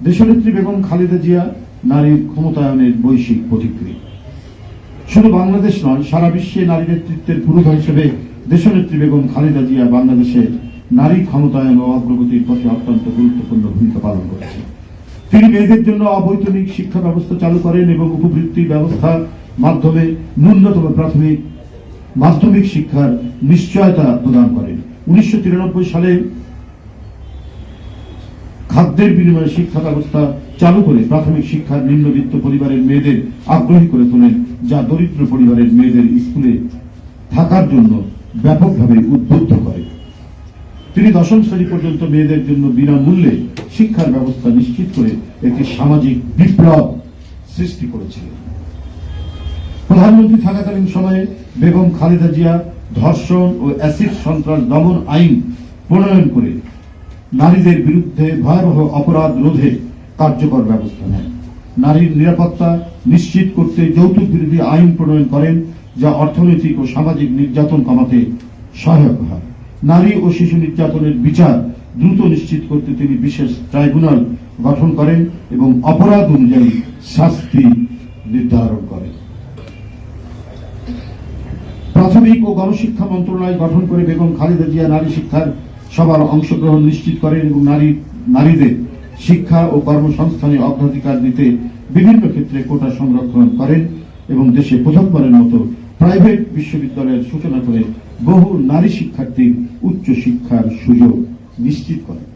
দেশনেত্রী বেগম খালেদা জিয়া নারীর ক্ষমতায়নের বৈশ্বিক প্রতিক্রিয়া। শুধু বাংলাদেশ নয়, সারা বিশ্বে নারী নেতৃত্বের পুরোধা হিসেবে দেশনেত্রী বেগম খালেদা জিয়া বাংলাদেশের নারী ক্ষমতায়ন ও অগ্রগতির পথে অত্যন্ত গুরুত্বপূর্ণ ভূমিকা পালন করেছেন। তিনি মেয়েদের জন্য অবৈতনিক শিক্ষা ব্যবস্থা চালু করেন এবং উপবৃত্তি ব্যবস্থার মাধ্যমে ন্যূনতম প্রাথমিক মাধ্যমিক শিক্ষার নিশ্চয়তা প্রদান করেন। 1993 সালে খাদ্যের বিনিময়ে শিক্ষা ব্যবস্থা চালু করে প্রাথমিক শিক্ষার নিম্নবিত্ত পরিবারের মেয়েদের আগ্রহী করে তোলেন, যা দরিদ্র পরিবারের মেয়েদের স্কুলে থাকার জন্য ব্যাপকভাবে উদ্বুদ্ধ করে। তিনি দশম শ্রেণী পর্যন্ত মেয়েদের জন্য বিনামূল্যে শিক্ষার ব্যবস্থা নিশ্চিত করে একটি সামাজিক বিপ্লব সৃষ্টি করেছিলেন। প্রধানমন্ত্রী থাকাকালীন সময়ে বেগম খালেদা জিয়া ধর্ষণ ও অ্যাসিড সন্ত্রাস দমন আইন প্রণয়ন করে নারীদের বিরুদ্ধে ভয়াবহ অপরাধ রোধে কার্যকর ব্যবস্থা নেন। নারীর নিরাপত্তা নিশ্চিত করতে যৌতুক বিরোধী আইন প্রণয়ন করেন, যা অর্থনৈতিক ও সামাজিক নির্যাতন কমাতে সহায়ক হয়। নারী ও শিশু নির্যাতনের বিচার দ্রুত নিশ্চিত করতে তিনি বিশেষ ট্রাইব্যুনাল গঠন করেন এবং অপরাধ অনুযায়ী শাস্তি নির্ধারণ করেন। প্রাথমিক ও গণশিক্ষা মন্ত্রণালয় গঠন করে বেগম খালেদা জিয়া নারী শিক্ষার সবার অংশগ্রহণ নিশ্চিত করেন এবং নারীদের শিক্ষা ও কর্মসংস্থানে অগ্রাধিকার দিতে বিভিন্ন ক্ষেত্রে কোটা সংরক্ষণ করেন এবং দেশে প্রথমবারের মতো প্রাইভেট বিশ্ববিদ্যালয়ের সূচনা করে বহু নারী শিক্ষার্থীর উচ্চ শিক্ষার সুযোগ নিশ্চিত করেন।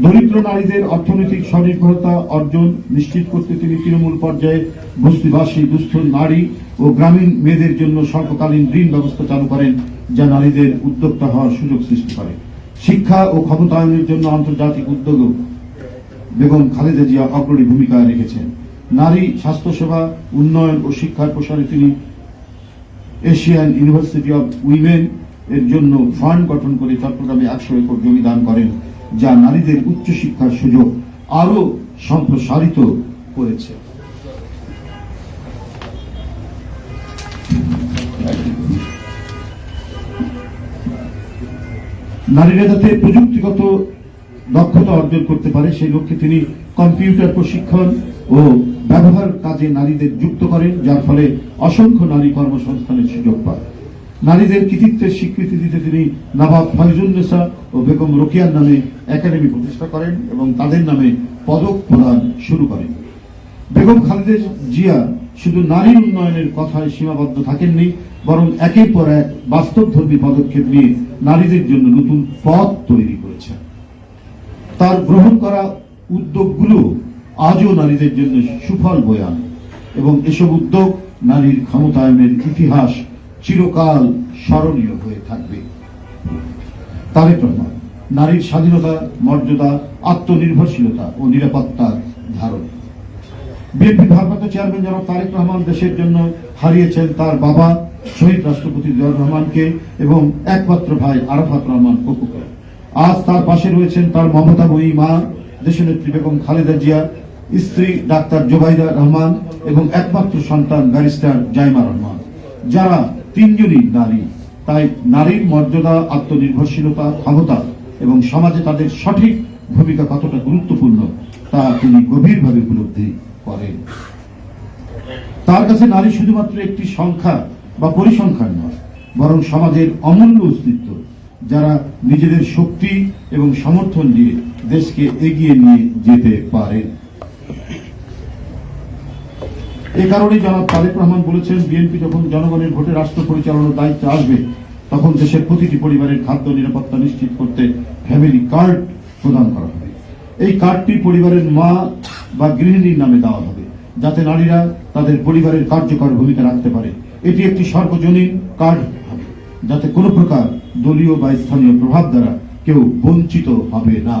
দরিদ্র নারীদের অর্থনৈতিক স্বনির্ভরতা অর্জন নিশ্চিত করতে তিনি তৃণমূল পর্যায়ে বস্তিবাসী দুস্থ নারী ও গ্রামীণ মেয়েদের জন্য স্বল্পকালীন ঋণ ব্যবস্থা চালু করেন, যা নারীদের উদ্যোক্তা হওয়ার সুযোগ সৃষ্টি করে। শিক্ষা ও ক্ষমতায়নের জন্য আন্তর্জাতিক উদ্যোগও বেগম খালেদা জিয়া অগ্রণী ভূমিকা রেখেছেন। নারী স্বাস্থ্যসেবা উন্নয়ন ও শিক্ষার প্রসারে তিনি এশিয়ান ইউনিভার্সিটি অব উইমেন এর জন্য ফান্ড গঠন করে চট্টগ্রামে 100 একর জমি দান করেন, যা নারীদের উচ্চশিক্ষার সুযোগ আরো সম্প্রসারিত করেছে। নারীরা যাতে প্রযুক্তিগত দক্ষতা অর্জন করতে পারে সেই লক্ষ্যে তিনি কম্পিউটার প্রশিক্ষণ ও ব্যবহার কাজে নারীদের যুক্ত করেন, যার ফলে অসংখ্য নারী কর্মসংস্থানের সুযোগ পায়। নারীদের কৃতিত্বের স্বীকৃতি দিতে তিনি নবাব ফয়জুন্নেসা ও বেগম রোকেয়ার নামে একাডেমি প্রতিষ্ঠা করেন এবং তাদের নামে পদক প্রদান শুরু করেন। বেগম খালেদা জিয়া শুধু নারী উন্নয়নের কথায় সীমাবদ্ধ থাকেননি, বরং একের পর এক বাস্তবধর্মী পদক্ষেপ নিয়ে নারীদের জন্য নতুন পথ তৈরি করেছেন। তার গ্রহণ করা উদ্যোগগুলো আজও নারীদের জন্য সুফল বয়ে আনে এবং এসব উদ্যোগ নারীর ক্ষমতায়নের ইতিহাস চিরকাল স্মরণীয় হয়ে থাকবে। তারেক রহমান নারীর স্বাধীনতা, মর্যাদা, আত্মনির্ভরশীলতা ও নিরাপত্তার ধারণ। বিএনপি ভারপ্রাপ্ত চেয়ারম্যান জনাব তারেক রহমান দেশের জন্য হারিয়েছেন তার বাবা শহীদ রাষ্ট্রপতি জিয়াউর রহমানকে এবং একমাত্র ভাই আরাফাত রহমান ককুকে। আজ তার পাশে রয়েছেন তার মমতাময়ী মা দেশনেত্রী বেগম খালেদা জিয়া, স্ত্রী ডাক্তার জোবাইদা রহমান এবং একমাত্র সন্তান ব্যারিস্টার জাইমা রহমান, যারা তিনজনই নারী। তাই নারীর মর্যাদা, আত্মনির্ভরশীলতা, ক্ষমতা এবং সমাজে তাদের সঠিক ভূমিকা কতটা গুরুত্বপূর্ণ তা তিনি গভীরভাবে উপলব্ধি করেন। তার কাছে নারী শুধুমাত্র একটি সংখ্যা বা পরিসংখ্যান নয়, বরং সমাজের অমূল্য অস্তিত্ব, যারা নিজেদের শক্তি এবং সমর্থন দিয়ে দেশকে এগিয়ে নিয়ে যেতে পারেন। এ কারণে জনাব তারেক রহমান বলেছেন, বিএনপি যখন জনগণের ভোটে রাষ্ট্র পরিচালনার দায়িত্বে আসবে, তখন দেশের প্রতিটি পরিবারের খাদ্য নিরাপত্তা নিশ্চিত করতে ফ্যামিলি কার্ড প্রদান করা হবে। এই কার্ডটি পরিবারের মা বা গৃহিণীর নামে দেওয়া হবে, যাতে নারীরা তাদের পরিবারের কার্যকর ভূমিকা রাখতে পারে। এটি একটি সর্বজনীন কার্ড হবে, যাতে কোনো প্রকার দলীয় বা স্থানীয় প্রভাব দ্বারা কেউ বঞ্চিত হবে না।